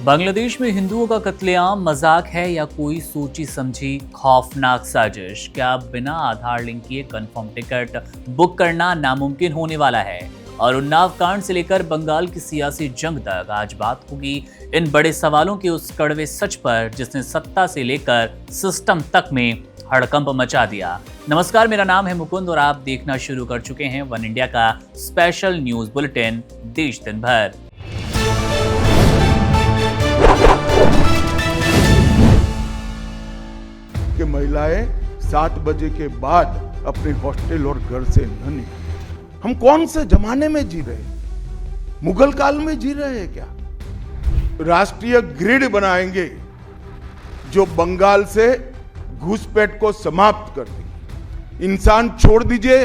बांग्लादेश में हिंदुओं का कत्लेआम मजाक है या कोई सोची समझी खौफनाक साजिश? क्या बिना आधार लिंक किए कंफर्म टिकट बुक करना नामुमकिन होने वाला है? और उन्नाव कांड से लेकर बंगाल की सियासी जंग तक आज बात होगी इन बड़े सवालों के उस कड़वे सच पर जिसने सत्ता से लेकर सिस्टम तक में हड़कंप मचा दिया। नमस्कार, मेरा नाम है मुकुंद और आप देखना शुरू कर चुके हैं वन इंडिया का स्पेशल न्यूज बुलेटिन देश दिन भर। कि महिलाएं 7 बजे के बाद अपने हॉस्टल और घर से न निकलें। हम कौन से जमाने में जी रहे हैं? मुगल काल में जी रहे हैं क्या? राष्ट्रीय ग्रिड बनाएंगे जो बंगाल से घुसपैठ को समाप्त कर देंगे। इंसान छोड़ दीजिए,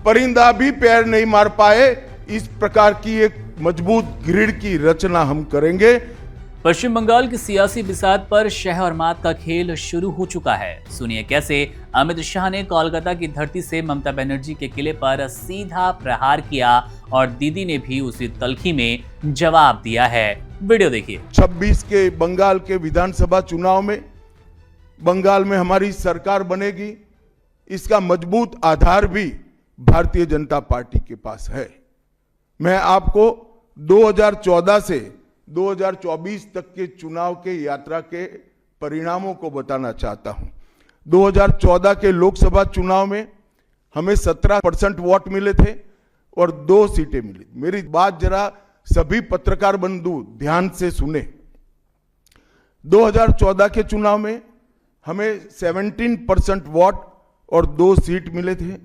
परिंदा भी पैर नहीं मार पाए, इस प्रकार की एक मजबूत ग्रिड की रचना हम करेंगे। पश्चिम बंगाल की सियासी बिसात पर शह और मात का खेल शुरू हो चुका है। सुनिए कैसे अमित शाह ने कोलकाता की धरती से ममता बनर्जी के किले पर सीधा प्रहार किया और दीदी ने भी उसी तलखी में जवाब दिया है। वीडियो देखिए। 26 के बंगाल के विधानसभा चुनाव में बंगाल में हमारी सरकार बनेगी, इसका मजबूत आधार भी भारतीय जनता पार्टी के पास है। मैं आपको 2014 से 2024 तक के चुनाव के यात्रा के परिणामों को बताना चाहता हूं। 2014 के लोकसभा चुनाव में हमें 17% वोट मिले थे और 2 सीटें मिली। मेरी बात जरा सभी पत्रकार बंधु ध्यान से सुने। 2014 के चुनाव में हमें 17% वोट और 2 सीट मिले थे।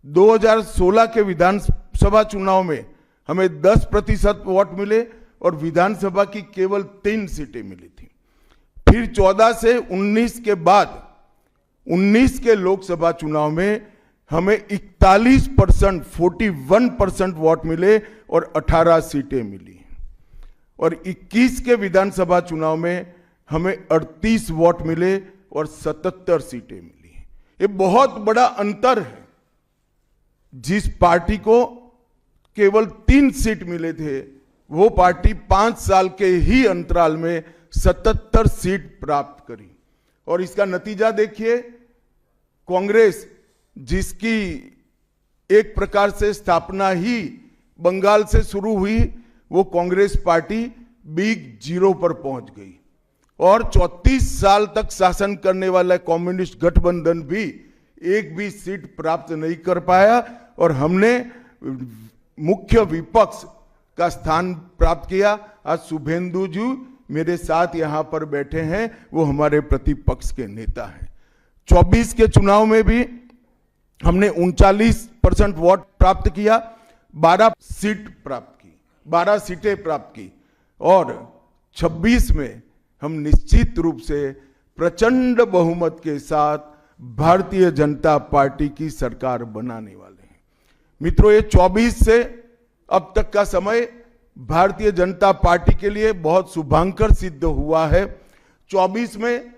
2016 के विधानसभा चुनाव में हमें 10% वोट मिले और विधानसभा की केवल 3 सीटें मिली थी। फिर 14 से 19 के बाद 19 के लोकसभा चुनाव में हमें 41% वोट मिले और 18 सीटें मिली। और 21 के विधानसभा चुनाव में हमें 38 वोट मिले और 77 सीटें मिली। ये बहुत बड़ा अंतर है। जिस पार्टी को केवल 3 सीट मिले थे, वो पार्टी 5 साल के ही अंतराल में 77 सीट प्राप्त करी। और इसका नतीजा देखिए, कांग्रेस जिसकी एक प्रकार से स्थापना ही बंगाल से शुरू हुई, वो कांग्रेस पार्टी बिग जीरो पर पहुंच गई। और 34 साल तक शासन करने वाला कम्युनिस्ट गठबंधन भी एक भी सीट प्राप्त नहीं कर पाया और हमने मुख्य विपक्ष का स्थान प्राप्त किया। आज शुभेंदु जी मेरे साथ यहां पर बैठे हैं, वो हमारे प्रतिपक्ष के नेता हैं। 24 के चुनाव में भी हमने 39% वोट प्राप्त किया, 12 सीटें प्राप्त की और 26 में हम निश्चित रूप से प्रचंड बहुमत के साथ भारतीय जनता पार्टी की सरकार बनाने वाले हैं। मित्रों, ये 24 से अब तक का समय भारतीय जनता पार्टी के लिए बहुत शुभांकर सिद्ध हुआ है। 24 में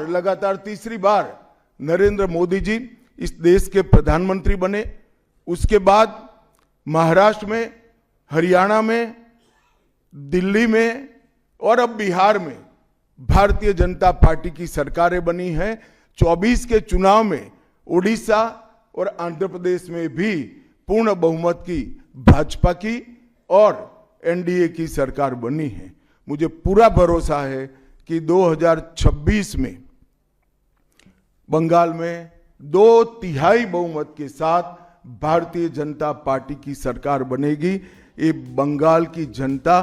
लगातार तीसरी बार नरेंद्र मोदी जी इस देश के प्रधानमंत्री बने। उसके बाद महाराष्ट्र में, हरियाणा में, दिल्ली में और अब बिहार में भारतीय जनता पार्टी की सरकारें बनी हैं। 24 के चुनाव में उड़ीसा और आंध्र प्रदेश में भी पूर्ण बहुमत की भाजपा की और एनडीए की सरकार बनी है। मुझे पूरा भरोसा है कि 2026 में बंगाल में 2/3 बहुमत के साथ भारतीय जनता पार्टी की सरकार बनेगी। ये बंगाल की जनता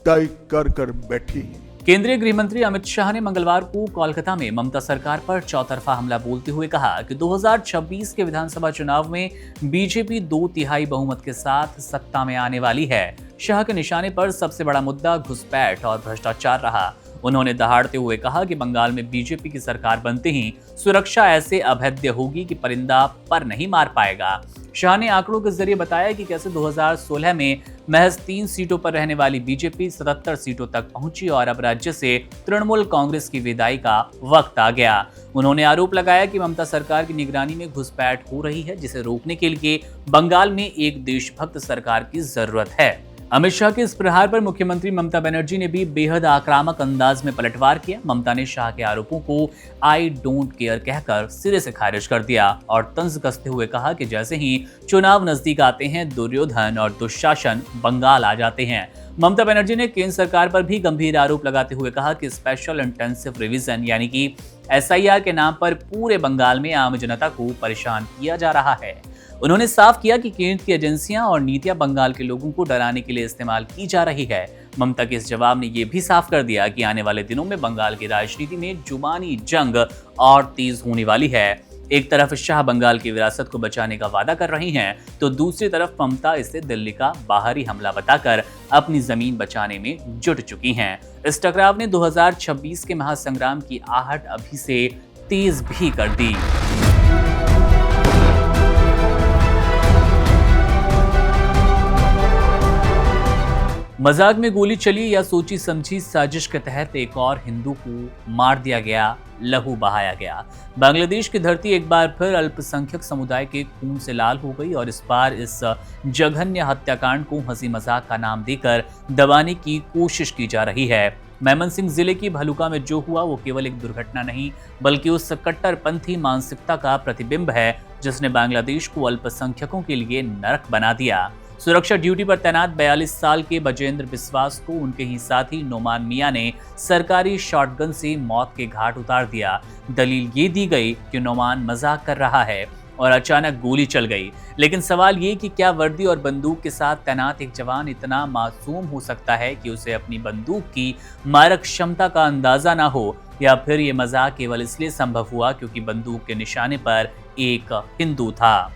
तय कर बैठी है। केंद्रीय गृह मंत्री अमित शाह ने मंगलवार को कोलकाता में ममता सरकार पर चौतरफा हमला बोलते हुए कहा कि 2026 के विधानसभा चुनाव में बीजेपी 2/3 बहुमत के साथ सत्ता में आने वाली है। शाह के निशाने पर सबसे बड़ा मुद्दा घुसपैठ और भ्रष्टाचार रहा। उन्होंने दहाड़ते हुए कहा कि बंगाल में बीजेपी की सरकार बनते ही सुरक्षा ऐसे अभेद्य होगी कि परिंदा पर नहीं मार पाएगा। शाह ने आंकड़ों के जरिए बताया कि कैसे 2016 में महज 3 सीटों पर रहने वाली बीजेपी 77 सीटों तक पहुंची और अब राज्य से तृणमूल कांग्रेस की विदाई का वक्त आ गया। उन्होंने आरोप लगाया कि ममता सरकार की निगरानी में घुसपैठ हो रही है, जिसे रोकने के लिए बंगाल में एक देशभक्त सरकार की जरूरत है। अमित शाह के इस प्रहार पर मुख्यमंत्री ममता बनर्जी ने भी बेहद आक्रामक अंदाज में पलटवार किया। ममता ने शाह के आरोपों को आई डोंट केयर कहकर सिरे से खारिज कर दिया और तंज कसते हुए कहा कि जैसे ही चुनाव नजदीक आते हैं दुर्योधन और दुशासन बंगाल आ जाते हैं। ममता बनर्जी ने केंद्र सरकार पर भी गंभीर आरोप लगाते हुए कहा कि स्पेशल इंटेंसिव रिवीजन यानी कि SIR के नाम पर पूरे बंगाल में आम जनता को परेशान किया जा रहा है। उन्होंने साफ किया कि केंद्र की एजेंसियां और नीतियां बंगाल के लोगों को डराने के लिए इस्तेमाल की जा रही है। ममता के इस जवाब ने यह भी साफ कर दिया कि आने वाले दिनों में बंगाल की राजनीति में जुबानी जंग और तेज होने वाली है। एक तरफ शाह बंगाल की विरासत को बचाने का वादा कर रही हैं, तो दूसरी तरफ ममता इसे दिल्ली का बाहरी हमला बताकर अपनी जमीन बचाने में जुट चुकी हैं। इस टकराव ने 2026 के महासंग्राम की आहट अभी से तेज भी कर दी। मजाक में गोली चली या सोची समझी साजिश के तहत एक और हिंदू को मार दिया गया, लहू बहाया गया। बांग्लादेश की धरती एक बार फिर अल्पसंख्यक समुदाय के खून से लाल हो गई और इस बार इस जघन्य हत्याकांड को हंसी मजाक का नाम देकर दबाने की कोशिश की जा रही है। मेमनसिंह जिले की भलुका में जो हुआ वो केवल एक दुर्घटना नहीं बल्कि उस कट्टरपंथी मानसिकता का प्रतिबिंब है जिसने बांग्लादेश को अल्पसंख्यकों के लिए नरक बना दिया। सुरक्षा ड्यूटी पर तैनात 42 साल के बजेंद्र बिस्वास को उनके ही साथी नोमान मियां ने सरकारी शॉटगन से मौत के घाट उतार दिया। दलील ये दी गई कि नोमान मजाक कर रहा है और अचानक गोली चल गई। लेकिन सवाल ये कि क्या वर्दी और बंदूक के साथ तैनात एक जवान इतना मासूम हो सकता है कि उसे अपनी बंदूक की मारक क्षमता का अंदाजा ना हो, या फिर ये मजाक केवल इसलिए संभव हुआ क्योंकि बंदूक के निशाने पर एक हिंदू था।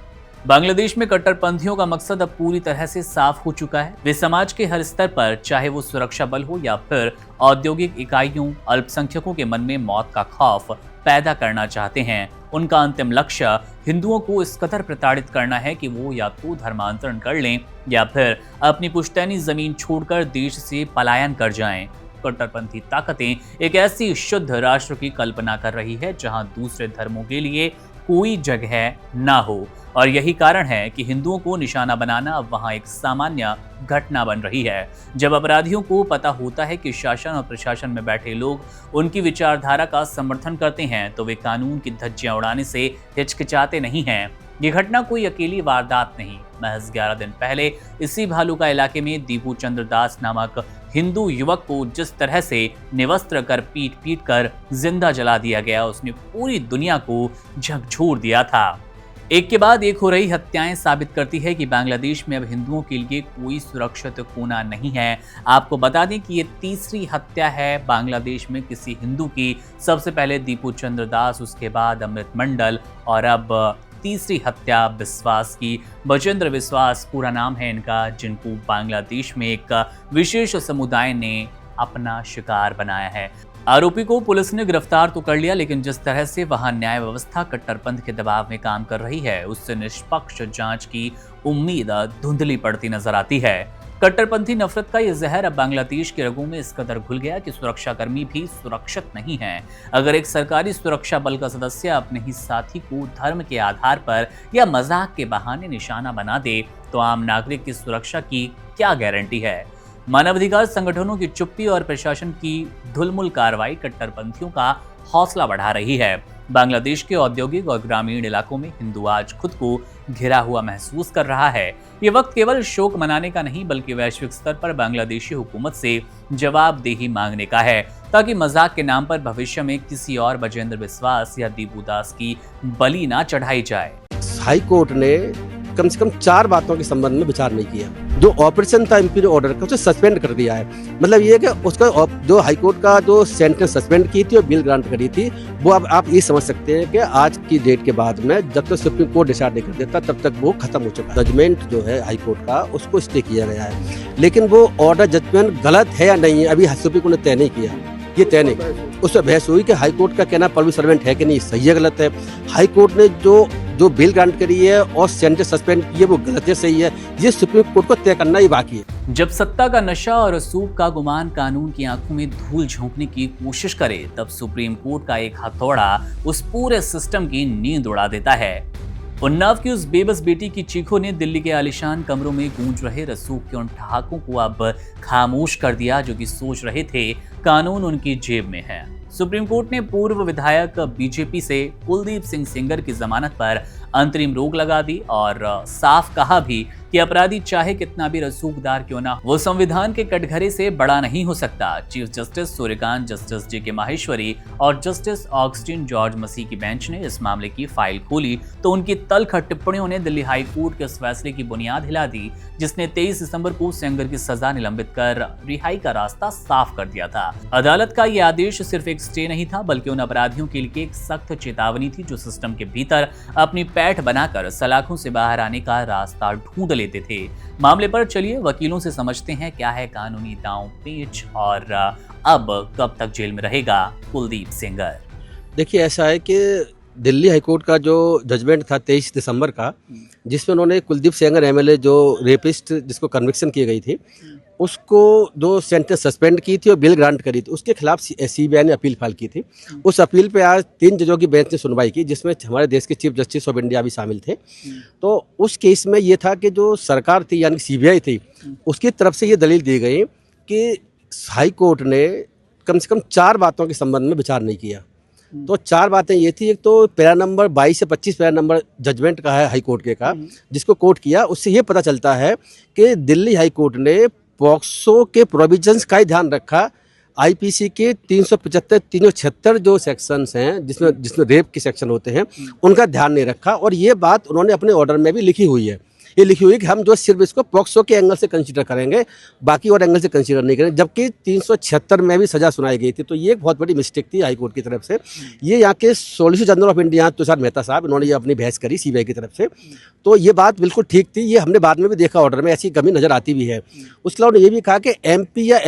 बांग्लादेश में कट्टरपंथियों का मकसद अब पूरी तरह से साफ हो चुका है। वे समाज के हर स्तर पर, चाहे वो सुरक्षा बल हो या फिर औद्योगिक इकाइयों, अल्पसंख्यकों के मन में मौत का खौफ पैदा करना चाहते हैं। उनका अंतिम लक्ष्य हिंदुओं को इस कदर प्रताड़ित करना है कि वो या तो धर्मांतरण कर लें या फिर अपनी पुश्तैनी जमीन छोड़कर देश से पलायन कर जाएं। कट्टरपंथी ताकतें एक ऐसी शुद्ध राष्ट्र की कल्पना कर रही है जहां दूसरे धर्मों के लिए कोई जगह ना हो, और यही कारण है कि हिंदुओं को निशाना बनाना अब वहां एक सामान्य घटना बन रही है। जब अपराधियों को पता होता है कि शासन और प्रशासन में बैठे लोग उनकी विचारधारा का समर्थन करते हैं तो वे कानून की धज्जियां उड़ाने से हिचकिचाते नहीं हैं। ये घटना कोई अकेली वारदात नहीं। महज 11 दिन पहले इसी भालुका इलाके में दीपू चंद्र दास नामक हिंदू युवक को जिस तरह से निवस्त्र कर पीट पीट कर जिंदा जला दिया गया, उसने पूरी दुनिया को झकझोर दिया था। एक के बाद एक हो रही हत्याएं साबित करती है कि बांग्लादेश में अब हिंदुओं के लिए कोई सुरक्षित कोना नहीं है। आपको बता दें कि ये तीसरी हत्या है बांग्लादेश में किसी हिंदू की। सबसे पहले दीपू चंद्र दास, उसके बाद अमृत मंडल और अब तीसरी हत्या बिस्वास की। बजेंद्र बिस्वास पूरा नाम है इनका, जिनको बांग्लादेश में एक विशेष समुदाय ने अपना शिकार बनाया है। आरोपी को पुलिस ने गिरफ्तार तो कर लिया, लेकिन जिस तरह से वहां न्याय व्यवस्था कट्टरपंथ के दबाव में काम कर रही है उससे निष्पक्ष जांच की उम्मीद धुंधली पड़ती नजर आती है। कट्टरपंथी नफरत का यह जहर अब बांग्लादेश के रगों में इस कदर घुल गया कि सुरक्षाकर्मी भी सुरक्षित नहीं हैं। अगर एक सरकारी सुरक्षा बल का सदस्य अपने ही साथी को धर्म के आधार पर या मजाक के बहाने निशाना बना दे तो आम नागरिक की सुरक्षा की क्या गारंटी है। मानवाधिकार संगठनों की चुप्पी और प्रशासन की धुलमुल कार्रवाई कट्टरपंथियों का हौसला बढ़ा रही है। बांग्लादेश के औद्योगिक और ग्रामीण इलाकों में हिंदू आज खुद को घिरा हुआ महसूस कर रहा है। ये वक्त केवल शोक मनाने का नहीं बल्कि वैश्विक स्तर पर बांग्लादेशी हुकूमत से जवाबदेही मांगने का है, ताकि मजाक के नाम पर भविष्य में किसी और बजेंद्र बिस्वास या दीपू दास की बलि ना चढ़ाई जाए। हाई कोर्ट ने कम से कम 4 बातों के संबंध में विचार नहीं किया। जो ऑपरेशन था इम्पीरियल ऑर्डर का, उसे सस्पेंड कर दिया है। मतलब ये कि उसका जो हाईकोर्ट का जो सेंटेंस सस्पेंड की थी और बिल ग्रांट करी थी, वो अब आप ये समझ सकते हैं कि आज की डेट के बाद में जब तक सुप्रीम कोर्ट डिसाइड नहीं कर देता तब तक वो खत्म हो चुका है। जजमेंट जो है हाईकोर्ट का उसको स्टे किया गया है, लेकिन वो ऑर्डर जजमेंट गलत है या नहीं है अभी सुप्रीम कोर्ट ने तय नहीं किया। ये तय नहीं, उस पर बहस हुई कि हाईकोर्ट का कहना पब्लिक सर्वेंट है कि नहीं, सही है गलत है। हाईकोर्ट ने जो बिल ग्रांट करी है और सेंटेंस सस्पेंड की है वो गलत है सही है, ये सुप्रीम कोर्ट को तय करना ही बाकी है। जब सत्ता का नशा और रसूख का गुमान कानून की आंखों में धूल झोंकने की कोशिश करे तब सुप्रीम कोर्ट का एक हथौड़ा उस पूरे सिस्टम की नींद उड़ा देता है। उन्नाव की उस बेबस बेटी की चीखों ने दिल्ली के आलीशान कमरों में गूंज रहे रसूख के उन ठहाकों को अब खामोश कर दिया जो कि सोच रहे थे कानून उनकी जेब में है। सुप्रीम कोर्ट ने पूर्व विधायक बीजेपी से कुलदीप सिंह सेंगर की जमानत पर अंतरिम रोक लगा दी और साफ कहा भी कि अपराधी चाहे कितना भी रसूखदार क्यों ना, वो संविधान के कटघरे से बड़ा नहीं हो सकता। Chief justice Suryakant, justice J के माहेश्वरी और जस्टिस ऑगस्टिन जॉर्ज मसीह की बेंच ने इस मामले की फाइल खोली तो उनकी तल्ख टिप्पणियों ने दिल्ली हाई कोर्ट के उस फैसले की बुनियाद हिला दी जिसने 23 दिसंबर को सेंगर की सजा निलंबित कर रिहाई का रास्ता साफ कर दिया था। अदालत का यह आदेश सिर्फ एक स्टे नहीं था बल्कि उन अपराधियों के लिए एक सख्त चेतावनी थी जो सिस्टम के भीतर अपनी पैठ बनाकर सलाखों से बाहर आने का रास्ता ढूंढ लेते थे। मामले पर चलिए वकीलों से समझते हैं क्या है कानूनी दांव पेच और अब कब तक जेल में रहेगा कुलदीप सेंगर। देखिए, ऐसा है कि दिल्ली हाईकोर्ट का जो जजमेंट था 23 दिसंबर का, जिसमें उन्होंने कुलदीप सेंगर एमएलए जो रेपिस्ट जिसको कन्विक्शन की गई थी उसको जो सेंटेंस सस्पेंड की थी और बिल ग्रांट करी थी, उसके खिलाफ सीबीआई ने अपील फाइल की थी। उस अपील पे आज 3 जजों की बेंच ने सुनवाई की जिसमें हमारे देश के चीफ जस्टिस ऑफ इंडिया भी शामिल थे। तो उस केस में ये था कि जो सरकार थी यानी सीबीआई थी उसकी तरफ से ये दलील दी गई कि हाई कोर्ट ने कम से कम 4 बातों के संबंध में विचार नहीं किया। तो 4 बातें ये थी, एक तो पैरा नंबर 22 से 25 पैरा नंबर जजमेंट का है हाई कोर्ट के का, जिसको कोर्ट किया, उससे ये पता चलता है कि दिल्ली हाई कोर्ट ने पॉक्सो के प्रोविजंस का ही ध्यान रखा। आईपीसी के 375 376 जो सेक्शंस हैं जिसमें रेप के सेक्शन होते हैं उनका ध्यान नहीं रखा और ये बात उन्होंने अपने ऑर्डर में भी लिखी हुई है। ये लिखी हुई है कि हम जो सिर्फ इसको पॉक्सो के एंगल से कंसीडर करेंगे, बाकी और एंगल से कंसीडर नहीं करेंगे, जबकि 376 में भी सजा सुनाई गई थी। तो ये एक बहुत बड़ी मिस्टेक थी हाई कोर्ट की तरफ से। ये यहाँ के solicitor general of India Tushar Mehta साहब, इन्होंने ये अपनी बहस करी सीबीआई की तरफ से। तो ये बात बिल्कुल ठीक थी, ये हमने बाद में भी देखा ऑर्डर में ऐसी कमी नजर आती भी है। उसके अलावा उन्होंने ये भी कहा कि एमपी या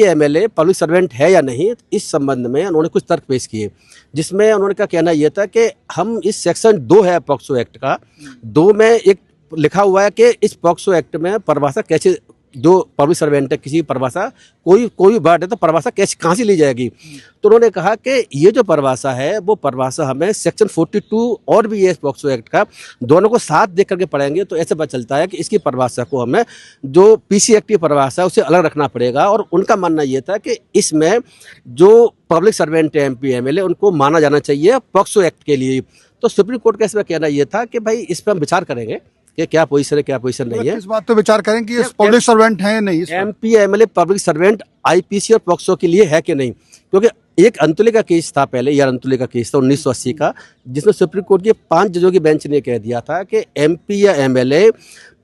एमएलए पब्लिक सर्वेंट है या नहीं, इस संबंध में उन्होंने कुछ तर्क पेश किए जिसमें उन्होंने का कहना यह था कि हम इस सेक्शन 2 है पॉक्सो एक्ट का, 2 में एक लिखा हुआ है कि इस पॉक्सो एक्ट में परिभाषा कैसे, जो पब्लिक सर्वेंट है किसी परिभाषा कोई भी वर्ड है तो परिभाषा कैसे कहाँ से ली जाएगी। तो उन्होंने कहा कि ये जो परिभाषा है वो परिभाषा हमें सेक्शन 42 और भी ये पॉक्सो एक्ट का दोनों को साथ देख करके पढ़ेंगे तो ऐसे पता चलता है कि इसकी परिभाषा को हमें जो पीसी एक्ट की परिभाषा है उसे अलग रखना पड़ेगा। और उनका मानना ये था कि इसमें जो पब्लिक सर्वेंट है एमपी एमएलए उनको माना जाना चाहिए पॉक्सो एक्ट के लिए। तो सुप्रीम कोर्ट का इसमें कहना यह था कि भाई इस पर हम विचार करेंगे कि क्या पोजीशन है क्या पोजीशन नहीं है। इस बात पे विचार करें कि ये पब्लिक सर्वेंट है नहीं, MP MLA public servant IPC और पॉक्सो के लिए है कि नहीं। क्योंकि एक अंतुले का केस था पहले, यार अंतुले का केस था 1980 का, जिसमें सुप्रीम कोर्ट के 5 जजों की बेंच ने कह दिया था कि एमपी या MLA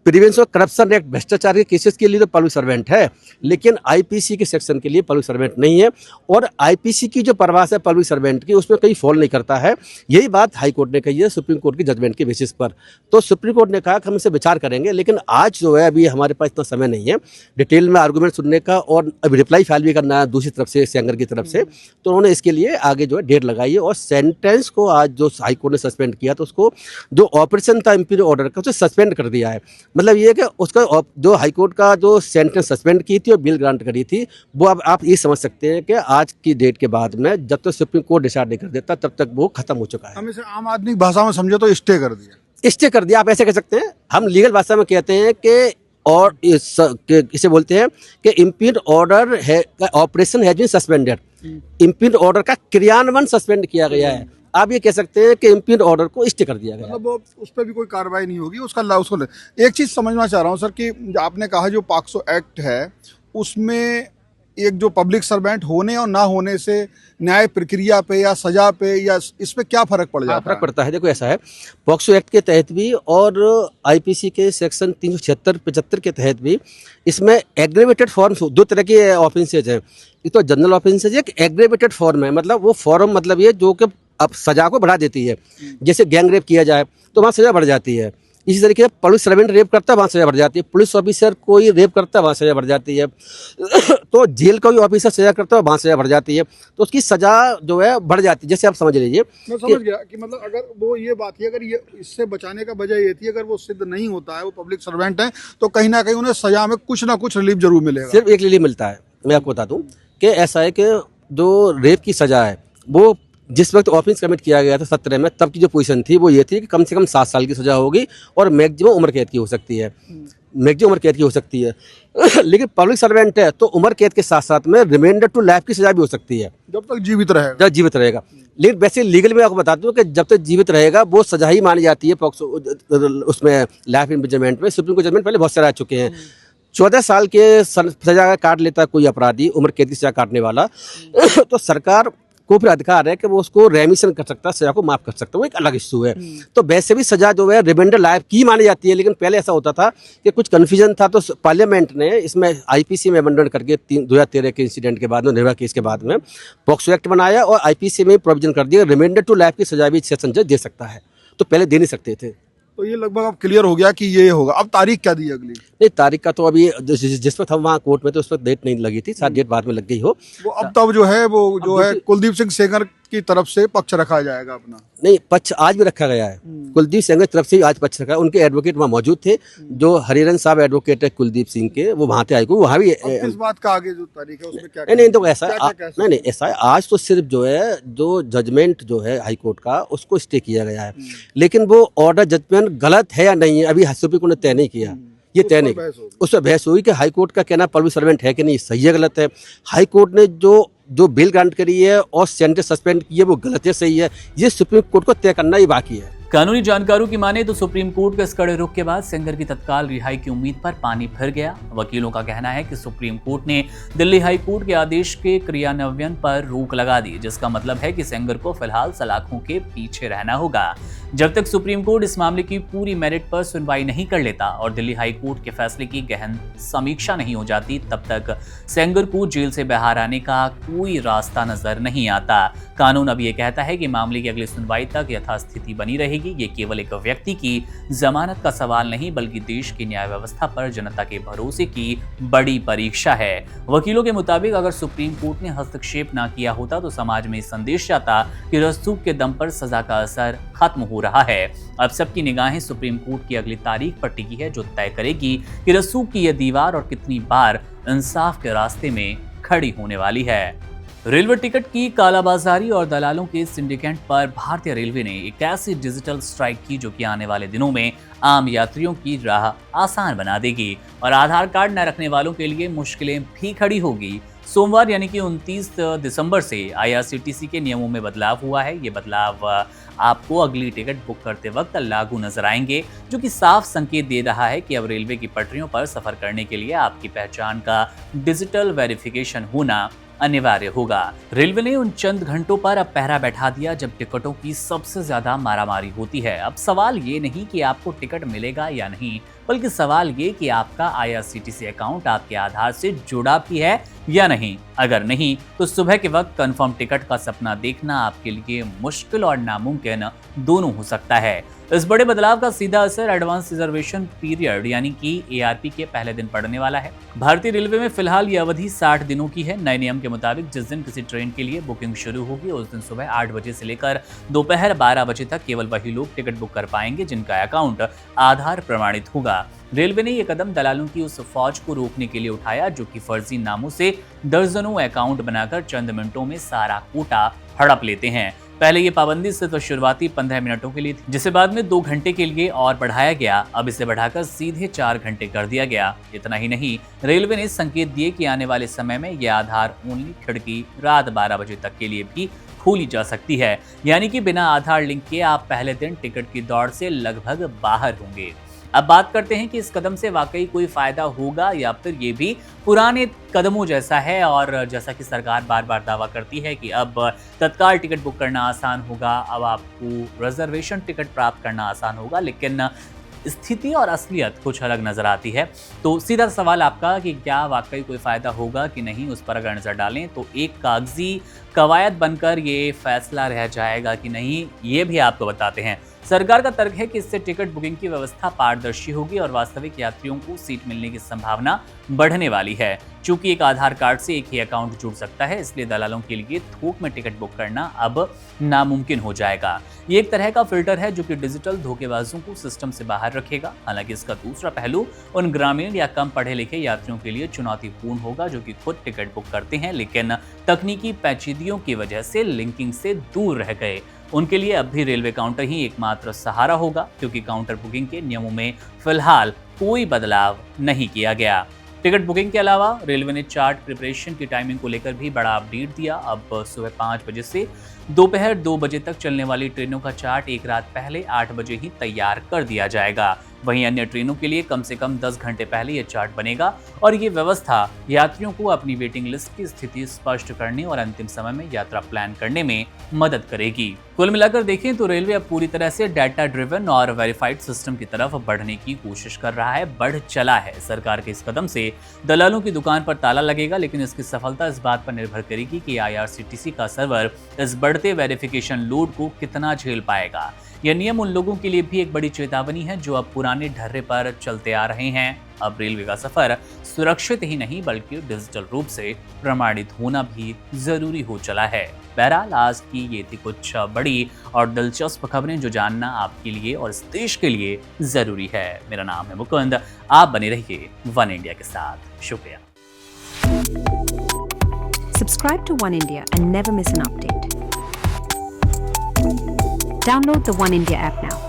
prevention of corruption act भ्रष्टाचार के केसेस के लिए तो पब्लिक सर्वेंट है, लेकिन आईपीसी के सेक्शन के लिए पब्लिक सर्वेंट नहीं है। और आईपीसी की जो परिभाषा है पब्लिक सर्वेंट की उसमें कहीं फॉल नहीं करता है। यही बात हाई कोर्ट ने कही है सुप्रीम कोर्ट की जजमेंट के बेसिस पर। तो सुप्रीम कोर्ट ने कहा कि हम इसे विचार करेंगे, लेकिन आज जो है अभी हमारे पास इतना समय नहीं है डिटेल में आर्गूमेंट सुनने का और अभी रिप्लाई फाइल भी करना है दूसरी तरफ से सेंगर की तरफ से। तो उन्होंने इसके लिए आगे जो है डेट लगाई है और सेंटेंस को आज जो हाई कोर्ट ने सस्पेंड किया तो उसको जो ऑपरेशन था इंपीरियल ऑर्डर का उसे सस्पेंड कर दिया है। मतलब ये कि उसका जो हाईकोर्ट का जो सेंटेंस सस्पेंड की थी और बिल ग्रांट करी थी वो अब आप ये समझ सकते हैं कि आज की डेट के बाद में जब तक सुप्रीम कोर्ट डिसाइड नहीं कर देता तब तक वो खत्म हो चुका है। हम इसे आम आदमी की भाषा में समझे तो स्टे कर दिया, स्टे कर दिया, आप ऐसे कह सकते हैं। हम लीगल भाषा में कहते हैं कि और इसे बोलते हैं कि इम्पीड ऑर्डर है operation has been suspended, impugned order का क्रियान्वयन सस्पेंड किया गया है। आप ये कह सकते हैं कि इम्पीड ऑर्डर को स्टे कर दिया गया, मतलब उस पर भी कोई कार्रवाई नहीं होगी उसको। एक चीज समझना चाह रहा हूँ सर कि आपने कहा जो पॉक्सो एक्ट है उसमें एक जो पब्लिक सर्वेंट होने और ना होने से न्याय प्रक्रिया पे या सजा पे या इस पे क्या फर्क पड़ जाता है? फर्क पड़ता है। देखो ऐसा है, पॉक्सो एक्ट के तहत भी और आईपीसी के सेक्शन 376-75 के तहत भी इसमें एग्रेवेटेड फॉर्म्स 2 तरह के ऑफेंसेज हैं। एक तो जनरल ऑफेंसेज है, एक एग्रेवेटेड फॉर्म है। मतलब वो फॉर्म मतलब ये जो कि अब सजा को बढ़ा देती है। जैसे गैंग रेप किया जाए तो वहाँ सजा बढ़ जाती है। इसी तरीके से पुलिस सर्वेंट रेप करता है वहाँ सजा बढ़ जाती है, पुलिस ऑफिसर कोई रेप करता है वहाँ सजा बढ़ जाती है, तो जेल का भी ऑफिसर सजा करता है वहाँ सजा बढ़ जाती है। तो उसकी सजा जो है बढ़ जाती है। जैसे आप समझ लीजिए, मैं समझ गया कि मतलब अगर वो ये बात है, अगर ये इससे बचाने का वजह ये थी अगर वो सिद्ध नहीं होता है वो पब्लिक सर्वेंट है तो कहीं ना कहीं उन्हें सजा में कुछ ना कुछ रिलीफ जरूर मिलेगा। सिर्फ एक रिलीफ मिलता है। मैं आपको बता दूं कि ऐसा है कि जो रेप की सजा है वो जिस वक्त ऑफेंस कमिट किया गया था 17 में, तब की जो पोजीशन थी वो ये थी कि कम से कम 7 साल की सजा होगी और मैक्सिमम उम्र कैद की हो सकती है, मैक्सिमम उम्र कैद की हो सकती है। लेकिन पब्लिक सर्वेंट है तो उम्र कैद के साथ साथ में रिमाइंडर टू लाइफ की सजा भी हो सकती है, जब तक जीवित रहेगा। जब जीवित रहेगा। लेकिन वैसे लीगल में आपको बता दूं कि जब तक जीवित रहेगा वो सजा ही मानी जाती है पॉक्सो उसमें, लाइफ इम्प्रिजनमेंट में। सुप्रीम कोर्ट जजमेंट पहले बहुत सारे आ चुके हैं। 14 साल के सजा काट लेता है कोई अपराधी, उम्र कैद की सजा काटने वाला, तो सरकार को फिर अधिकार है कि वो उसको रेमिशन कर सकता है, सजा को माफ कर सकता है, वो एक अलग इशू है। तो वैसे भी सजा जो है रिमाइंडर लाइफ की मानी जाती है। लेकिन पहले ऐसा होता था कि कुछ कन्फ्यूजन था, तो पार्लियामेंट ने इसमें आईपीसी में अमेंडमेंट करके 2013 के इंसिडेंट के बाद में, निर्भया केस के बाद में पॉक्सो एक्ट बनाया और आईपीसी में प्रोविजन कर दिया रिमाइंडर टू लाइफ की सजा भी सेशन जज दे सकता है, तो पहले दे नहीं सकते थे। तो ये लगभग अब क्लियर हो गया कि ये होगा। अब तारीख क्या दी अगली? नहीं, तारीख का तो अभी जिस वक्त हम वहाँ कोर्ट में थे उस वक्त डेट नहीं लगी थी, शायद डेट बाद में लग गई हो। वो अब तब जो है वो जो है कुलदीप सिंह सेंगर की तरफ से पक्ष रखा जाएगा अपना। नहीं, पक्ष आज भी रखा गया है, कुलदीप सिंह की तरफ से आज पक्ष रखा है। उनके एडवोकेट वहाँ मौजूद थे, जो हरिहरन साहब एडवोकेट है कुलदीप सिंह के, वो वहाँ थे आए को, वहाँ भी इस बात का आगे जो तारीख है उसमें क्या? नहीं, तो ऐसा क्या नहीं, ऐसा है आज तो सिर्फ जो है जो जजमेंट जो है हाई कोर्ट का उसको स्टे किया गया है, लेकिन वो ऑर्डर जजमेंट गलत है या नहीं है अभी सुप्रीम कोर्ट ने तय नहीं किया, ये तय नहीं। उस पर बहस हुई कि हाई कोर्ट का कहना पब्लिक सर्वेंट है कि नहीं, सही है गलत है। हाई कोर्ट ने जो बेल ग्रांट करी है और सेंटेंस सस्पेंड की है वो गलत है सही है, ये सुप्रीम कोर्ट को तय करना ही बाकी है। कानूनी जानकारों की माने तो सुप्रीम कोर्ट के इस कड़े रुख के बाद सेंगर की तत्काल रिहाई की उम्मीद पर पानी फिर गया। वकीलों का कहना है कि सुप्रीम कोर्ट ने दिल्ली हाई कोर्ट के आदेश के क्रियान्वयन पर रोक लगा दी, जिसका मतलब है कि सेंगर को फिलहाल सलाखों के पीछे रहना होगा। जब तक सुप्रीम कोर्ट इस मामले की पूरी मेरिट पर सुनवाई नहीं कर लेता और दिल्ली हाई कोर्ट के फैसले की गहन समीक्षा नहीं हो जाती, तब तक सेंगर को जेल से बाहर आने का कोई रास्ता नजर नहीं आता। कानून अब ये कहता है कि मामले की अगली सुनवाई तक यथास्थिति बनी रहेगी। ये केवल एक व्यक्ति की जमानत का सवाल नहीं, बल्कि देश की न्याय व्यवस्था पर जनता के भरोसे की बड़ी परीक्षा है। वकीलों के मुताबिक अगर सुप्रीम कोर्ट ने हस्तक्षेप ना किया होता तो समाज में संदेश जाता कि रसूख के दम पर सजा का असर खत्म हो रहा है। अब सबकी निगाहें सुप्रीम कोर्ट की अगली तारीख पर टिकी है, जो तय करेगी कि रसूख की यह दीवार और कितनी बार इंसाफ के रास्ते में खड़ी होने वाली है। रेलवे टिकट की कालाबाजारी और दलालों के सिंडिकेट पर भारतीय रेलवे ने एक ऐसी डिजिटल स्ट्राइक की जो कि आने वाले दिनों में आम यात्रियों की राह आसान बना देगी और आधार कार्ड न रखने वालों के लिए मुश्किलें भी खड़ी होगी। सोमवार यानी कि 29 दिसंबर से IRCTC के नियमों में बदलाव हुआ है। ये बदलाव आपको अगली टिकट बुक करते वक्त लागू नजर आएंगे, जो कि साफ संकेत दे रहा है कि अब रेलवे की पटरियों पर सफर करने के लिए आपकी पहचान का डिजिटल वेरिफिकेशन होना अनिवार्य होगा। रेलवे ने उन चंद घंटों पर अब पहरा बैठा दिया जब टिकटों की सबसे ज्यादा मारामारी होती है। अब सवाल ये नहीं कि आपको टिकट मिलेगा या नहीं, बल्कि सवाल ये कि आपका IRCTC अकाउंट आपके आधार से जुड़ा भी है या नहीं। अगर नहीं तो सुबह के वक्त कंफर्म टिकट का सपना देखना आपके लिए मुश्किल और नामुमकिन दोनों हो सकता है। इस बड़े बदलाव का सीधा असर एडवांस रिजर्वेशन पीरियड यानी कि ARP के पहले दिन पड़ने वाला है। भारतीय रेलवे में फिलहाल ये अवधि 60 दिनों की है। नए नियम के मुताबिक जिस दिन किसी ट्रेन के लिए बुकिंग शुरू होगी उस दिन सुबह 8 बजे से लेकर दोपहर 12 बजे तक केवल वही लोग टिकट बुक कर पाएंगे जिनका अकाउंट आधार प्रमाणित होगा। रेलवे ने यह कदम दलालों की उस फौज को रोकने के लिए उठाया जो कि फर्जी नामों से दर्जनों अकाउंट बनाकर चंद मिनटों में सारा कोटा हड़प लेते हैं। पहले ये पाबंदी सिर्फ शुरुआती 15 मिनटों के लिए थी, जिसे बाद में 2 घंटे के लिए और बढ़ाया गया। अब इसे बढ़ाकर सीधे 4 घंटे कर दिया गया। इतना ही नहीं, रेलवे ने संकेत दिए कि आने वाले समय में यह आधार ओनली खिड़की रात 12 बजे तक के लिए भी खोली जा सकती है, यानी कि बिना आधार लिंक के आप पहले दिन टिकट की दौड़ से लगभग बाहर होंगे। अब बात करते हैं कि इस कदम से वाकई कोई फायदा होगा या फिर ये भी पुराने कदमों जैसा है। और जैसा कि सरकार बार बार दावा करती है कि अब तत्काल टिकट बुक करना आसान होगा, अब आपको रिजर्वेशन टिकट प्राप्त करना आसान होगा, लेकिन स्थिति और असलियत कुछ अलग नजर आती है। तो सीधा सवाल आपका कि क्या वाकई कोई फायदा होगा कि नहीं, उस पर अगर नजर डालें तो एक कागजी कवायद बनकर ये फैसला रह जाएगा कि नहीं, ये भी आपको बताते हैं। सरकार का तर्क है कि इससे टिकट बुकिंग की व्यवस्था पारदर्शी होगी और वास्तविक यात्रियों को सीट मिलने की संभावना बढ़ने वाली है। चूंकि एक आधार कार्ड से एक ही अकाउंट जुड़ सकता है, इसलिए दलालों के लिए थोक में टिकट बुक करना अब नामुमकिन हो जाएगा। ये एक तरह का फिल्टर है जो कि डिजिटल धोखेबाजों को सिस्टम से बाहर रखेगा। हालांकि इसका दूसरा पहलू उन ग्रामीण या कम पढ़े लिखे यात्रियों के लिए चुनौतीपूर्ण होगा जो कि खुद टिकट बुक करते हैं लेकिन तकनीकी पेचीदगियों की वजह से लिंकिंग से दूर रह गए। उनके लिए अब भी रेलवे काउंटर ही एकमात्र सहारा होगा, क्योंकि काउंटर बुकिंग के नियमों में फिलहाल कोई बदलाव नहीं किया गया। टिकट बुकिंग के अलावा रेलवे ने चार्ट प्रिपरेशन की टाइमिंग को लेकर भी बड़ा अपडेट दिया। अब सुबह 5 बजे से दोपहर 2 बजे तक चलने वाली ट्रेनों का चार्ट एक रात पहले 8 बजे ही तैयार कर दिया जाएगा। वहीं अन्य ट्रेनों के लिए कम से कम 10 घंटे पहले यह चार्ट बनेगा और ये व्यवस्था यात्रियों को अपनी वेटिंग लिस्ट की स्थिति स्पष्ट करने और अंतिम समय में यात्रा प्लान करने में मदद करेगी। कुल मिलाकर देखें तो रेलवे अब पूरी तरह से डाटा ड्रिवन और वेरीफाइड सिस्टम की तरफ बढ़ने की कोशिश कर रहा है, बढ़ चला है। सरकार के इस कदम से दलालों की दुकान पर ताला लगेगा, लेकिन इसकी सफलता इस बात पर निर्भर करेगी कि IRCTC का सर्वर इस बढ़ते वेरिफिकेशन लोड को कितना झेल पाएगा। यह नियम उन लोगों के लिए भी एक बड़ी चेतावनी है जो अब पुराने ढर्रे पर चलते आ रहे हैं। अब रेलवे का सफर सुरक्षित ही नहीं बल्कि डिजिटल रूप से प्रमाणित होना भी जरूरी हो चला है। बहरहाल आज की ये थी कुछ बड़ी और दिलचस्प खबरें जो जानना आपके लिए और इस देश के लिए जरूरी है। मेरा नाम है मुकुंद, आप बने रहिए वन इंडिया के साथ। शुक्रिया। Subscribe to One India and never miss an update. Download the One India app now.